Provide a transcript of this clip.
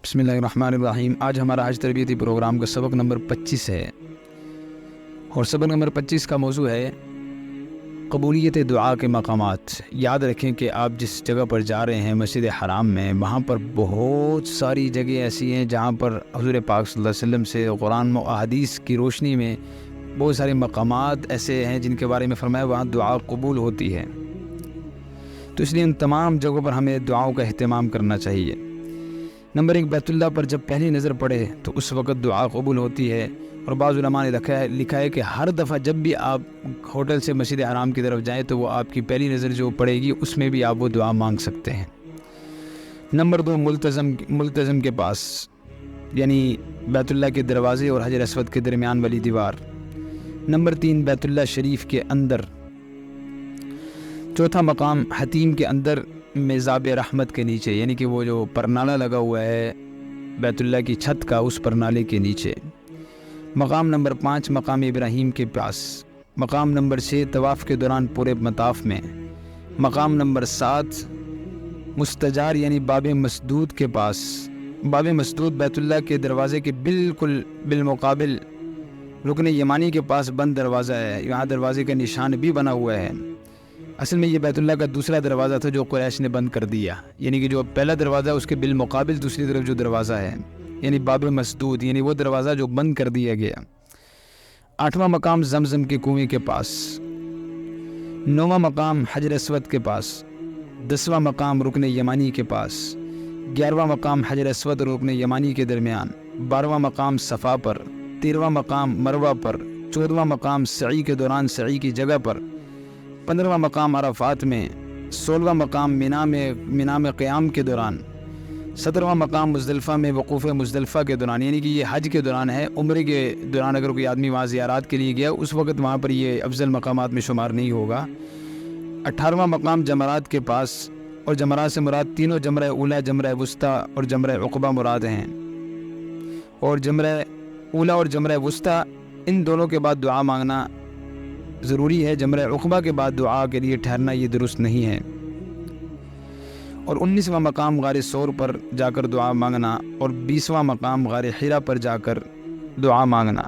بسم اللہ الرحمن الرحیم۔ آج ہمارا حج تربیتی پروگرام کا سبق نمبر 25 ہے، اور سبق نمبر 25 کا موضوع ہے قبولیت دعا کے مقامات۔ یاد رکھیں کہ آپ جس جگہ پر جا رہے ہیں مسجد حرام میں، وہاں پر بہت ساری جگہیں ایسی ہیں جہاں پر حضور پاک صلی اللہ علیہ وسلم سے قرآن و احادیث کی روشنی میں بہت سارے مقامات ایسے ہیں جن کے بارے میں فرمایا وہاں دعا قبول ہوتی ہے، تو اس لیے ان تمام جگہوں پر ہمیں دعاؤں کا اہتمام کرنا چاہیے۔ نمبر 1، بیت اللہ پر جب پہلی نظر پڑے تو اس وقت دعا قبول ہوتی ہے، اور بعض علماء نے لکھا ہے کہ ہر دفعہ جب بھی آپ ہوٹل سے مسجد حرام کی طرف جائیں تو وہ آپ کی پہلی نظر جو پڑے گی اس میں بھی آپ وہ دعا مانگ سکتے ہیں۔ نمبر 2، ملتزم کے پاس، یعنی بیت اللہ کے دروازے اور حجر اسود کے درمیان والی دیوار۔ نمبر 3، بیت اللہ شریف کے اندر۔ چوتھا مقام حتیم کے اندر میزاب رحمت کے نیچے، یعنی کہ وہ جو پرنالہ لگا ہوا ہے بیت اللہ کی چھت کا، اس پرنالے کے نیچے۔ مقام نمبر 5، مقام ابراہیم کے پاس۔ مقام نمبر 6، طواف کے دوران پورے مطاف میں۔ مقام نمبر 7، مستجار یعنی باب مسدود کے پاس۔ باب مسدود بیت اللہ کے دروازے کے بالکل بالمقابل رکن یمانی کے پاس بند دروازہ ہے، یہاں دروازے کا نشان بھی بنا ہوا ہے۔ اصل میں یہ بیت اللہ کا دوسرا دروازہ تھا جو قریش نے بند کر دیا، یعنی کہ جو پہلا دروازہ اس کے بالمقابل دوسری طرف جو دروازہ ہے یعنی باب مسدود، یعنی وہ دروازہ جو بند کر دیا گیا۔ 8واں مقام زمزم کے کنویں کے پاس۔ 9واں مقام حجر اسود کے پاس۔ 10واں مقام رکن یمانی کے پاس۔ 11واں مقام حجر اسود اور رکن یمانی کے درمیان۔ 12واں مقام صفا پر۔ 13واں مقام مروہ پر۔ 14واں مقام سعی کے دوران سعی کی جگہ پر۔ 15واں مقام عرفات میں۔ 16واں مقام مینا میں قیام کے دوران۔ 17واں مقام مزدلفہ میں وقوف مزدلفہ کے دوران، یعنی کہ یہ حج کے دوران ہے، عمرے کے دوران اگر کوئی آدمی وہاں زیارات کے لیے گیا اس وقت وہاں پر یہ افضل مقامات میں شمار نہیں ہوگا۔ 18واں مقام جمرات کے پاس، اور جمرات سے مراد تینوں جمرہ اولا، جمرہ وسطیٰ اور جمرہ عقبہ مراد ہیں، اور جمرہ اولا اور جمرہ وسطیٰ ان دونوں کے بعد دعا مانگنا ضروری ہے، جمرہ عقبہ کے بعد دعا کے لیے ٹھہرنا یہ درست نہیں ہے۔ اور 19واں مقام غار ثور پر جا کر دعا مانگنا، اور 20واں مقام غار حرا پر جا کر دعا مانگنا۔